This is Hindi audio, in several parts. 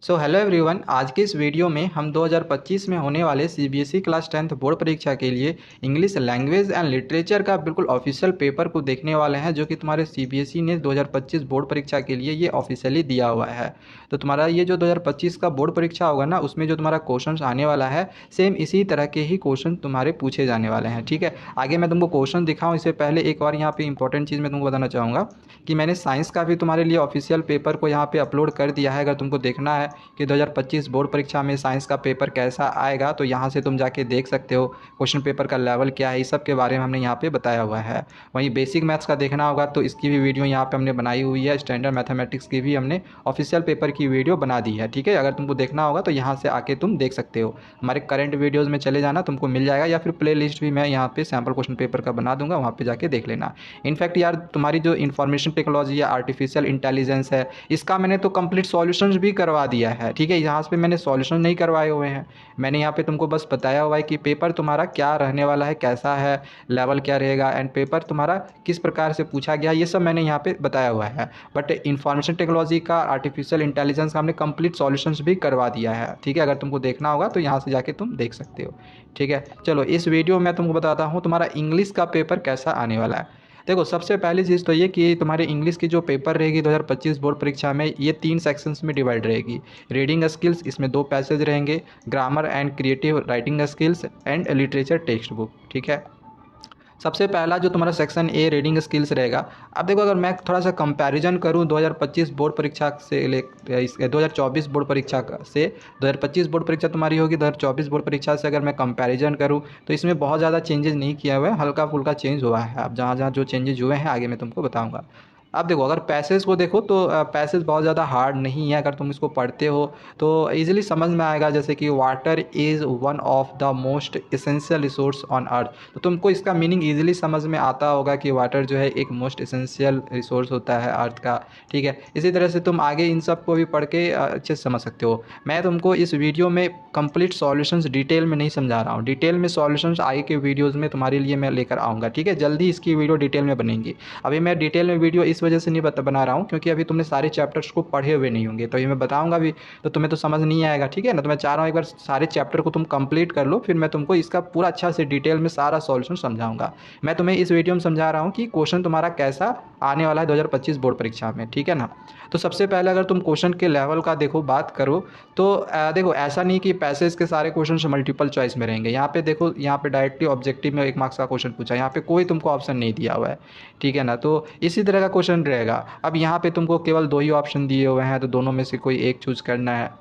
Hello everyone. आज के इस वीडियो में हम 2025 में होने वाले सीबीएसई क्लास 10th बोर्ड परीक्षा के लिए इंग्लिश लैंग्वेज एंड लिटरेचर का बिल्कुल ऑफिशियल पेपर को देखने वाले हैं, जो कि तुम्हारे सीबीएसई ने 2025 बोर्ड परीक्षा के लिए ये ऑफिशियली दिया हुआ है। तो तुम्हारा ये जो 2025 का बोर्ड परीक्षा होगा ना, उसमें जो तुम्हारा क्वेश्चन आने वाला है सेम इसी तरह के ही क्वेश्चन तुम्हारे पूछे जाने वाले हैं। ठीक है, आगे मैं तुमको क्वेश्चन दिखाऊँ इससे पहले एक बार यहाँ पे इंपॉर्टेंट चीज़ मैं तुमको बताना चाहूँगा कि मैंने साइंस का भी तुम्हारे लिए ऑफिशियल पेपर को यहाँ पे अपलोड कर दिया है। अगर तुमको देखना है कि 2025 बोर्ड परीक्षा में साइंस का पेपर कैसा आएगा, तो यहाँ से तुम जाके देख सकते हो क्वेश्चन पेपर का लेवल क्या है, इस सब के बारे में हमने यहाँ पे बताया हुआ है। वहीं बेसिक मैथ्स का देखना होगा तो इसकी भी वीडियो यहाँ पे हमने बनाई हुई है। स्टैंडर्ड मैथमेटिक्स की भी हमने ऑफिशियल पेपर की वीडियो बना दी है। ठीक है, अगर तुमको देखना होगा तो यहाँ से आके तुम देख सकते हो। हमारे करंट वीडियोज़ में चले जाना, तुमको मिल जाएगा, या फिर प्ले लिस्ट भी मैं यहाँ पे सैम्पल क्वेश्चन पेपर का बना दूंगा, वहाँ पे जाके देख लेना। इनफैक्ट यार, तुम्हारी जो इन्फॉर्मेशन टेक्नोलॉजी या आर्टिफिशियल इंटेलिजेंस है, इसका मैंने तो कंप्लीट सॉल्यूशंस भी करवा दिया है। ठीक है, यहाँ पे मैंने सॉल्यूशन नहीं करवाए हुए हैं, मैंने यहाँ पे तुमको बस बताया हुआ है कि पेपर तुम्हारा क्या रहने वाला है, कैसा है, लेवल क्या रहेगा, एंड पेपर तुम्हारा किस प्रकार से पूछा गया, ये सब मैंने यहाँ पे बताया हुआ है। बट इन्फॉर्मेशन टेक्नोलॉजी का, आर्टिफिशियल इंटेलिजेंस का हमने कंप्लीट सॉल्यूशंस भी करवा दिया है। ठीक है, अगर तुमको देखना होगा तो यहाँ से जाके तुम देख सकते हो। ठीक है, चलो इस वीडियो में तुमको बताता हूँ तुम्हारा इंग्लिश का पेपर कैसा आने वाला है। देखो, सबसे पहली चीज़ तो ये कि तुम्हारे इंग्लिश की जो पेपर रहेगी 2025 बोर्ड परीक्षा में, ये 3 सेक्शंस में डिवाइड रहेगी। रीडिंग स्किल्स, इसमें 2 पैसेज रहेंगे, grammar and creative writing skills and literature text book. ठीक है, सबसे पहला जो तुम्हारा सेक्शन ए रीडिंग स्किल्स रहेगा। अब देखो, अगर मैं थोड़ा सा कंपैरिजन करूं 2025 बोर्ड परीक्षा से ले 2024 बोर्ड परीक्षा से, 2025 बोर्ड परीक्षा तुम्हारी होगी, 2024 बोर्ड परीक्षा से अगर मैं कंपैरिजन करूं तो इसमें बहुत ज़्यादा चेंजेस नहीं किया हुआ है, हल्का फुल्का चेंज हुआ है। अब जहाँ जहाँ जो चेंजेस हुए हैं आगे मैं तुमको बताऊँगा। अब देखो, अगर पैसेज को देखो तो पैसेज बहुत ज़्यादा हार्ड नहीं है। अगर तुम इसको पढ़ते हो तो इजीली समझ में आएगा, जैसे कि water is one of the most essential resource on earth. तो तुमको इसका मीनिंग इजीली समझ में आता होगा कि वाटर जो है एक मोस्ट इसेंशियल रिसोर्स होता है अर्थ का। ठीक है, इसी तरह से तुम आगे इन सब को भी पढ़ के अच्छे से समझ सकते हो। मैं तुमको इस वीडियो में कंप्लीट सॉल्यूशंस डिटेल में नहीं समझा रहा हूँ, डिटेल में सॉल्यूशंस आगे के वीडियोज़ में तुम्हारे लिए मैं लेकर आऊँगा। ठीक है, जल्दी इसकी वीडियो डिटेल में बनेंगी। अभी मैं डिटेल में वीडियो इस वजह से नहीं बना रहा हूँ क्योंकि अभी तुमने सारे चैप्टर्स को पढ़े हुए नहीं होंगे, तो ये मैं बताऊंगा भी तो तुम्हें तो समझ नहीं आएगा। ठीक है ना, तो मैं चाह रहा हूँ एक बार सारे चैप्टर को तुम कंप्लीट कर लो, फिर मैं तुमको इसका पूरा अच्छा से डिटेल में सारा सॉल्यूशन समझाऊंगा। मैं तुम्हें इस वीडियो में समझा रहा हूँ कि क्वेश्चन तुम्हारा कैसा आने वाला है 2025 बोर्ड परीक्षा में। ठीक है ना, तो सबसे पहले अगर तुम क्वेश्चन के लेवल का देखो बात करो तो देखो, ऐसा नहीं कि पैसेज के सारे क्वेश्चन मल्टीपल चॉइस में रहेंगे। यहाँ पे देखो, यहाँ पे डायरेक्टली ऑब्जेक्टिव में 1 मार्क्स का क्वेश्चन पूछा है, यहाँ पे कोई तुमको ऑप्शन नहीं दिया हुआ है। ठीक है ना, तो इसी तरह का क्वेश्चन रहेगा। अब यहाँ पे तुमको केवल 2 ही ऑप्शन दिए हुए हैं, तो दोनों में से कोई एक चूज करना है।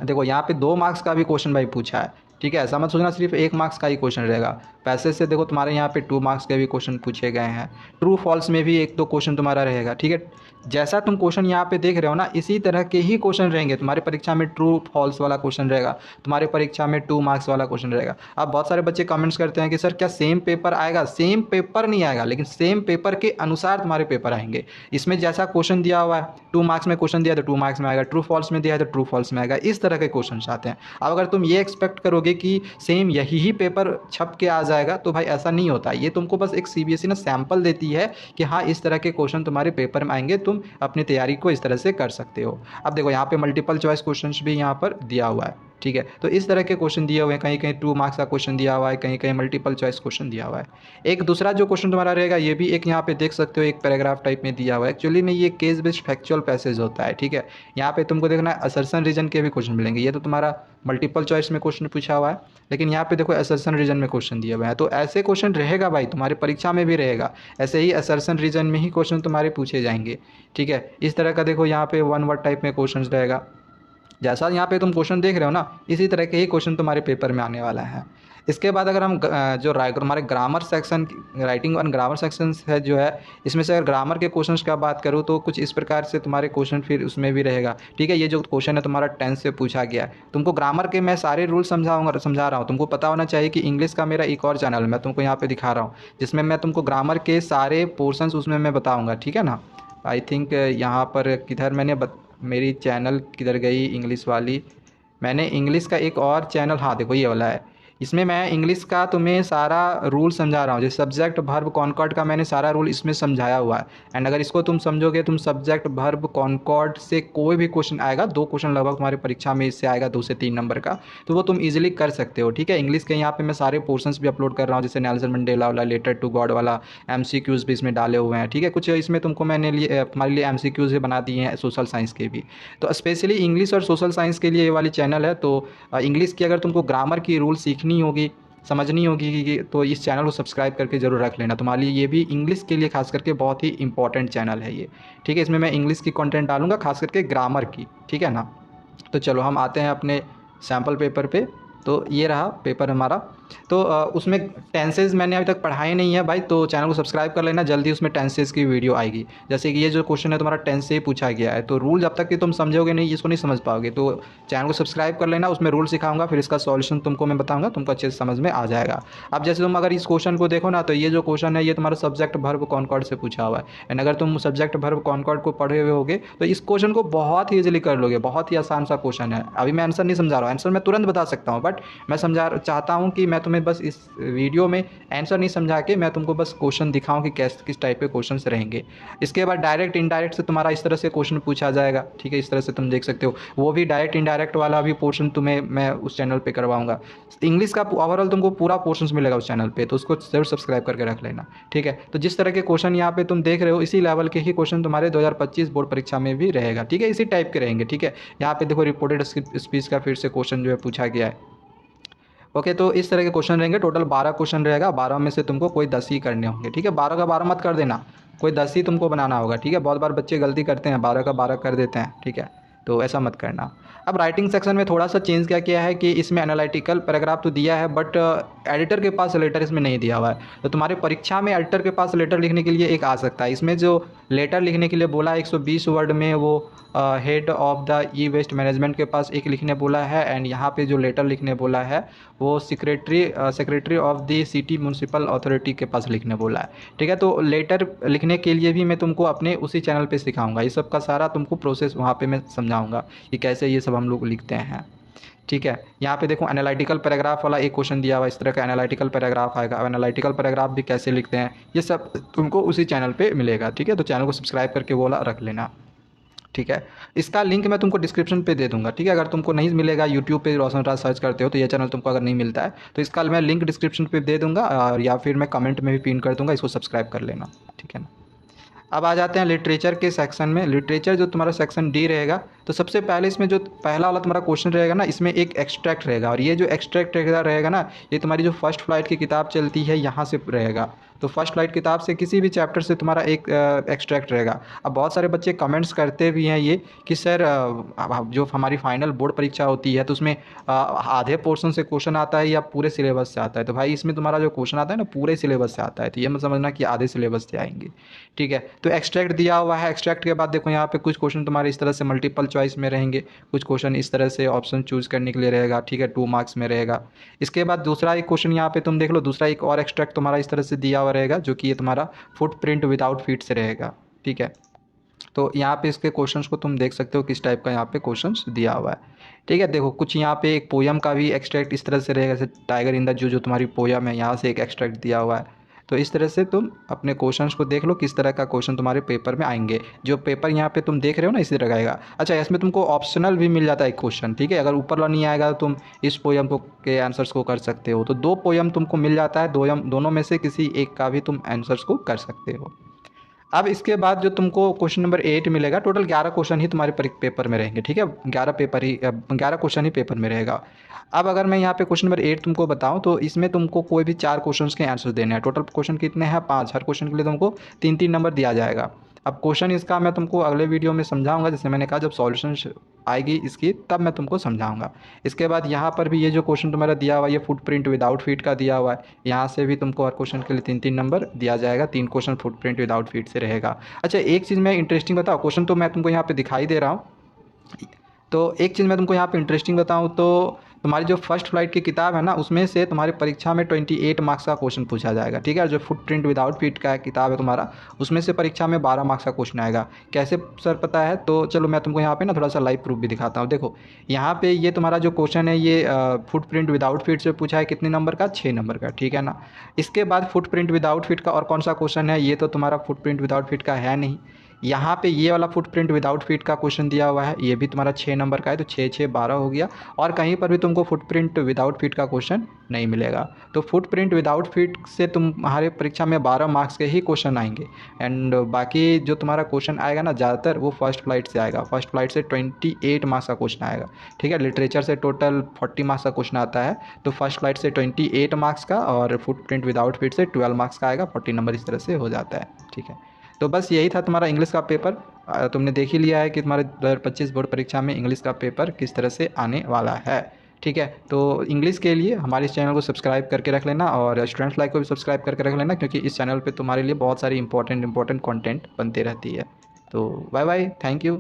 देखो, यहाँ पे 2 मार्क्स का भी क्वेश्चन भाई पूछा है। ठीक है, ऐसा मत सोचना सिर्फ 1 मार्क्स का ही क्वेश्चन रहेगा। पैसेज से देखो तुम्हारे यहाँ पे 2 मार्क्स के भी क्वेश्चन पूछे गए हैं। ट्रू फॉल्स में भी 1-2 क्वेश्चन तुम्हारा रहेगा। ठीक है, जैसा तुम क्वेश्चन यहाँ पे देख रहे हो ना, इसी तरह के ही क्वेश्चन रहेंगे तुम्हारी परीक्षा में। ट्रू फॉल्स वाला क्वेश्चन रहेगा तुम्हारी परीक्षा में, 2 मार्क्स वाला क्वेश्चन रहेगा। अब बहुत सारे बच्चे कमेंट्स करते हैं कि सर क्या सेम पेपर आएगा? सेम पेपर नहीं आएगा, लेकिन सेम पेपर के अनुसार तुम्हारे पेपर आएंगे। इसमें जैसा क्वेश्चन दिया हुआ है, 2 मार्क्स में क्वेश्चन दिया तो 2 मार्क्स में आएगा, ट्रू फॉल्स में दिया है तो ट्रू फॉल्स में आएगा, इस तरह के क्वेश्चन आते हैं। अब अगर तुम ये एक्सपेक्ट करोगे कि सेम यही ही पेपर छप के आ जाएगा, तो भाई ऐसा नहीं होता। ये तुमको बस एक सीबीएसई ने सैंपल देती है कि हाँ, इस तरह के क्वेश्चन तुम्हारे पेपर में आएंगे, तुम अपनी तैयारी को इस तरह से कर सकते हो। अब देखो, यहाँ पे मल्टीपल चॉइस क्वेश्चंस भी यहाँ पर दिया हुआ है। ठीक है, तो इस तरह के क्वेश्चन दिए हुए हैं, कहीं कहीं 2 मार्क्स का क्वेश्चन दिया हुआ है, कहीं कहीं मल्टीपल चॉइस क्वेश्चन दिया हुआ है। एक दूसरा जो क्वेश्चन तुम्हारा रहेगा, ये भी एक यहाँ पे देख सकते हो, एक पैराग्राफ टाइप में दिया हुआ है। एक्चुअली में ये केस बेस्ड फैक्चुअल पैसेज होता है। ठीक है, यहाँ पे तुमको देखना है असर्शन रीजन के भी क्वेश्चन मिलेंगे। ये तो तुम्हारा मल्टीपल चॉइस में क्वेश्चन पूछा हुआ है, लेकिन यहाँ पे देखो असर्शन रीजन में क्वेश्चन दिया हुआ है। तो ऐसे क्वेश्चन रहेगा भाई, तुम्हारी परीक्षा में भी रहेगा। ऐसे ही असर्शन रीजन में ही क्वेश्चन तुम्हारे पूछे जाएंगे। ठीक है, इस तरह का देखो यहाँ पे 1 वर्ड टाइप में क्वेश्चन रहेगा। जैसा यहाँ पे तुम क्वेश्चन देख रहे हो ना, इसी तरह के ही क्वेश्चन तुम्हारे पेपर में आने वाला है। इसके बाद अगर हम जो हमारे ग्रामर सेक्शन, राइटिंग और ग्रामर सेक्शन है जो है, इसमें से अगर ग्रामर के क्वेश्चंस का बात करूँ तो कुछ इस प्रकार से तुम्हारे क्वेश्चन फिर उसमें भी रहेगा। ठीक है, ये जो क्वेश्चन है तुम्हारा 10 से पूछा गया है। तुमको ग्रामर के मैं सारे रूल समझा रहा हूँ। तुमको पता होना चाहिए कि इंग्लिश का मेरा एक और चैनल मैं तुमको यहाँ पर दिखा रहा हूँ, जिसमें मैं तुमको ग्रामर के सारे पोर्सन्स उसमें मैं बताऊँगा। ठीक है ना, आई थिंक यहाँ पर किधर मेरी चैनल किधर गई इंग्लिश वाली, मैंने इंग्लिश का एक और चैनल, हाँ देखो ये वाला है। इसमें मैं इंग्लिश का तुम्हें सारा रूल समझा रहा हूँ, जैसे सब्जेक्ट वर्ब कॉनकॉर्ड का मैंने सारा रूल इसमें समझाया हुआ है। एंड अगर इसको तुम समझोगे, तुम सब्जेक्ट वर्ब कॉनकॉर्ड से कोई भी क्वेश्चन आएगा, 2 क्वेश्चन लगभग तुम्हारी परीक्षा में इससे आएगा, 2 से 3 नंबर का, तो वो तुम इजीली कर सकते हो। ठीक है, इंग्लिश के यहाँ पे मैं सारे पोर्शंस भी अपलोड कर रहा हूँ, जैसे नेल्सन मंडेला वाला, लेटर टू गॉड वाला, MCQs भी इसमें डाले हुए हैं। ठीक है, कुछ इसमें तुमको मैंने तुम्हारे लिए MCQs भी बना दिए हैं सोशल साइंस के भी। तो स्पेशली इंग्लिश और सोशल साइंस के लिए ये वाली चैनल है। तो इंग्लिश की अगर तुमको ग्रामर की रूल सीखनी होगी, समझनी होगी तो इस चैनल को सब्सक्राइब करके ज़रूर रख लेना। तुम्हारे लिए ये भी इंग्लिश के लिए खास करके बहुत ही इंपॉर्टेंट चैनल है ये। ठीक है, इसमें मैं इंग्लिश की कंटेंट डालूंगा, खास करके ग्रामर की। ठीक है ना। तो चलो हम आते हैं अपने सैम्पल पेपर पे। तो ये रहा पेपर हमारा। तो उसमें टेंसेज मैंने अभी तक पढ़ाए नहीं है भाई, तो चैनल को सब्सक्राइब कर लेना, जल्दी उसमें टेंसेज की वीडियो आएगी। जैसे कि ये जो क्वेश्चन है तुम्हारा टेंस से ही पूछा गया है, तो रूल जब तक कि तुम समझोगे नहीं, इसको नहीं समझ पाओगे। तो चैनल को सब्सक्राइब कर लेना, उसमें रूल सिखाऊंगा, फिर इसका सॉल्यूशन तुमको मैं बताऊंगा, तुमको अच्छे से समझ में आ जाएगा। अब जैसे तुम अगर इस क्वेश्चन को देखो ना, तो ये जो क्वेश्चन है ये तुम्हारा सब्जेक्ट वर्ब कॉनकॉर्ड से पूछा हुआ है। एंड अगर तुम सब्जेक्ट वर्ब कॉनकॉर्ड को पढ़े हुए होगे तो इस क्वेश्चन को बहुत ही ईजिली कर लोगे, बहुत ही आसान सा क्वेश्चन है। अभी मैं आंसर नहीं समझा रहा हूँ, आंसर मैं तुरंत बता सकता हूँ, बट मैं चाहता हूँ कि मैं तुम्हें बस इस वीडियो में आंसर नहीं समझा के मैं तुमको बस क्वेश्चन दिखाऊं कि किस टाइप के क्वेश्चंस रहेंगे। इसके बाद डायरेक्ट इनडायरेक्ट से तुम्हारा इस तरह से क्वेश्चन पूछा जाएगा। ठीक है, इस तरह से तुम देख सकते हो, वो भी डायरेक्ट इनडायरेक्ट वाला भी पोर्शन तुम्हें मैं उस चैनल पे करवाऊंगा। इंग्लिश का ओवरऑल तुमको पूरा पोर्शन मिलेगा उस चैनल पे, तो उसको जरूर सब्सक्राइब करके रख लेना। ठीक है, तो जिस तरह के क्वेश्चन यहाँ पे तुम देख रहे हो, इसी लेवल के ही क्वेश्चन तुम्हारे 2025 बोर्ड परीक्षा में भी रहेगा। ठीक है, इसी टाइप के रहेंगे। ठीक है, यहाँ पे देखो रिपोर्टेड स्पीच का फिर से क्वेश्चन जो है पूछा गया है। ओके, तो इस तरह के क्वेश्चन रहेंगे, टोटल 12 क्वेश्चन रहेगा, 12 में से तुमको कोई 10 ही करने होंगे। ठीक है, 12 का 12 मत कर देना, कोई 10 ही तुमको बनाना होगा। ठीक है, बहुत बार बच्चे गलती करते हैं, 12 का 12 कर देते हैं। ठीक है, तो ऐसा मत करना। अब राइटिंग सेक्शन में थोड़ा सा चेंज क्या किया है कि इसमें एनालिटिकल पैराग्राफ तो दिया है, बट एडिटर के पास लेटर इसमें नहीं दिया हुआ है। तो तुम्हारे परीक्षा में एडिटर के पास लेटर लिखने के लिए एक आ सकता है। इसमें जो लेटर लिखने के लिए बोला है 120 वर्ड में, वो head of the E waste management के पास एक लिखने बोला है। एंड यहाँ पे जो लेटर लिखने बोला है वो secretary of the city municipal authority के पास लिखने बोला है। ठीक है, तो लेटर लिखने के लिए भी मैं तुमको अपने उसी चैनल पे सिखाऊंगा, ये सब का सारा तुमको प्रोसेस वहाँ पे मैं समझाऊंगा कि कैसे ये सब हम लोग लिखते हैं। ठीक है, यहाँ पे देखो एनालिटिकल पैराग्राफ वाला एक क्वेश्चन दिया हुआ, इस तरह का एनालिटिकल पैराग्राफ आएगा। अब एनालिटिकल पैराग्राफ भी कैसे लिखते हैं ये सब तुमको उसी चैनल पे मिलेगा। ठीक है, तो चैनल को सब्सक्राइब करके वो वाला रख लेना। ठीक है, इसका लिंक मैं तुमको डिस्क्रिप्शन पे दे दूंगा। ठीक है, अगर तुमको नहीं मिलेगा, यूट्यूब पे रोशन राज सर्च करते हो तो ये चैनल तुमको अगर नहीं मिलता है तो इसका मैं लिंक डिस्क्रिप्शन पे दे दूंगा, और या फिर मैं कमेंट में भी पिन कर दूंगा, इसको सब्सक्राइब कर लेना। ठीक है ना। अब आ जाते हैं लिटरेचर के सेक्शन में। लिटरेचर जो तुम्हारा सेक्शन डी रहेगा, तो सबसे पहले इसमें जो पहला वाला तुम्हारा क्वेश्चन रहेगा ना, इसमें एक एक्सट्रैक्ट रहेगा, और ये जो एक्सट्रैक्ट रहेगा ना, ये तुम्हारी जो फर्स्ट फ्लाइट की किताब चलती है यहाँ से रहेगा। तो फर्स्ट फ्लाइट किताब से किसी भी चैप्टर से तुम्हारा एक एक्सट्रैक्ट रहेगा। अब बहुत सारे बच्चे कमेंट्स करते भी हैं ये कि सर जो हमारी फाइनल बोर्ड परीक्षा होती है तो उसमें आधे पोर्शन से क्वेश्चन आता है या पूरे सिलेबस से आता है। तो भाई इसमें तुम्हारा जो क्वेश्चन आता है ना पूरे सिलेबस से आता है, तो ये मत समझना कि आधे सिलेबस से आएंगे। ठीक है, तो एक्सट्रैक्ट दिया हुआ है। एक्सट्रैक्ट के बाद देखो यहाँ पे कुछ क्वेश्चन तुम्हारे इस तरह से मल्टीपल चॉइस में रहेंगे, कुछ क्वेश्चन इस तरह से ऑप्शन चूज करने के लिए रहेगा। ठीक है, 2 मार्क्स में रहेगा। इसके बाद दूसरा एक क्वेश्चन यहाँ पे तुम देख लो, दूसरा एक और एक्सट्रैक्ट तुम्हारा इस तरह से दिया हुआ रहेगा, जो कि ये तुम्हारा फुटप्रिंट विदाउट फीट से रहेगा। ठीक है, तो यहाँ पे इसके क्वेश्चंस को तुम देख सकते हो किस टाइप का यहाँ पे क्वेश्चंस दिया हुआ है। ठीक है, देखो कुछ यहाँ पे एक पोयम का भी एक्सट्रैक्ट इस तरह से रहेगा, जैसे टाइगर इन द जू जो तुम्हारी पोयम है, यहाँ से एक एक्सट्रैक्ट दिया हुआ है। तो इस तरह से तुम अपने क्वेश्चंस को देख लो किस तरह का क्वेश्चन तुम्हारे पेपर में आएंगे। जो पेपर यहाँ पे तुम देख रहे हो ना इसी तरह का आएगा। अच्छा, इसमें तुमको ऑप्शनल भी मिल जाता है एक क्वेश्चन। ठीक है, अगर ऊपर वाला नहीं आएगा तो तुम इस पोयम को के आंसर्स को कर सकते हो। तो 2 पोयम तुमको मिल जाता है, दोनों में से किसी एक का भी तुम आंसर्स को कर सकते हो। अब इसके बाद जो तुमको क्वेश्चन नंबर 8 मिलेगा, टोटल 11 क्वेश्चन ही तुम्हारे पेपर में रहेंगे। ठीक है, 11 क्वेश्चन ही पेपर में रहेगा। अब अगर मैं यहाँ पे क्वेश्चन नंबर 8 तुमको बताऊँ, तो इसमें तुमको कोई भी 4 क्वेश्चंस के आंसर देने हैं। टोटल क्वेश्चन कितने हैं? 5। हर क्वेश्चन के लिए तुमको 3-3 नंबर दिया जाएगा। अब क्वेश्चन इसका मैं तुमको अगले वीडियो में समझाऊंगा, जैसे मैंने कहा जब सॉल्यूशन आएगी इसकी तब मैं तुमको समझाऊंगा। इसके बाद यहाँ पर भी ये जो क्वेश्चन तुम्हारा दिया हुआ है, ये फुटप्रिंट विदाउट फीट का दिया हुआ है। यहाँ से भी तुमको हर क्वेश्चन के लिए 3-3 नंबर दिया जाएगा। 3 क्वेश्चन फुटप्रिंट विदाउट फीट से रहेगा। अच्छा, एक चीज़ मैं इंटरेस्टिंग बताऊँ, क्वेश्चन तो मैं तुमको यहाँ पे दिखाई दे रहा हूँ, तो एक चीज़ मैं तुमको यहाँ पे इंटरेस्टिंग बताऊँ तो तुम्हारी जो फर्स्ट फ्लाइट की किताब है ना, उसमें से तुम्हारी परीक्षा में 28 मार्क्स का क्वेश्चन पूछा जाएगा। ठीक है, जो फुटप्रिंट विदाउट फीट का किताब है तुम्हारा, उसमें से परीक्षा में 12 मार्क्स का क्वेश्चन आएगा। कैसे सर पता है? तो चलो मैं तुमको यहाँ पे ना थोड़ा सा लाइव प्रूफ भी दिखाता हूँ। देखो यहाँ पे ये तुम्हारा जो क्वेश्चन है ये फुटप्रिंट विदाउट फीट से पूछा है, कितने नंबर का? 6 नंबर का। ठीक है ना। इसके बाद फुटप्रिंट विदाउट फीट का और कौन सा क्वेश्चन है? ये तो तुम्हारा फुटप्रिंट विदाउट फीट का है नहीं। यहाँ पे ये वाला फुटप्रिंट विदाउट फीट का क्वेश्चन दिया हुआ है, ये भी तुम्हारा 6 नंबर का है, तो 6 6 12 हो गया। और कहीं पर भी तुमको फुटप्रिंट विदाउट फीट का क्वेश्चन नहीं मिलेगा। तो फुटप्रिंट विदाउट फीट से तुम्हारे परीक्षा में 12 मार्क्स के ही क्वेश्चन आएंगे। एंड बाकी जो तुम्हारा क्वेश्चन आएगा ना, ज़्यादातर वो फर्स्ट फ्लाइट से आएगा। फर्स्ट फ्लाइट से 28 मार्क्स का क्वेश्चन आएगा। ठीक है, लिटरेचर से टोटल 40 मार्क्स का क्वेश्चन आता है, तो फर्स्ट फ्लाइट से 28 मार्क्स का और फुटप्रिंट विदाउट फीट से 12 मार्क्स का आएगा। 40 नंबर इस तरह से हो जाता है। ठीक है, तो बस यही था तुम्हारा इंग्लिश का पेपर। तुमने देख ही लिया है कि तुम्हारे 2025 बोर्ड परीक्षा में इंग्लिश का पेपर किस तरह से आने वाला है। ठीक है, तो इंग्लिश के लिए हमारे इस चैनल को सब्सक्राइब करके रख लेना और स्टूडेंट्स लाइक को भी सब्सक्राइब करके रख लेना, क्योंकि इस चैनल पे तुम्हारे लिए बहुत सारी इंपॉर्टेंट कंटेंट बनते रहती है। तो बाय बाय, थैंक यू।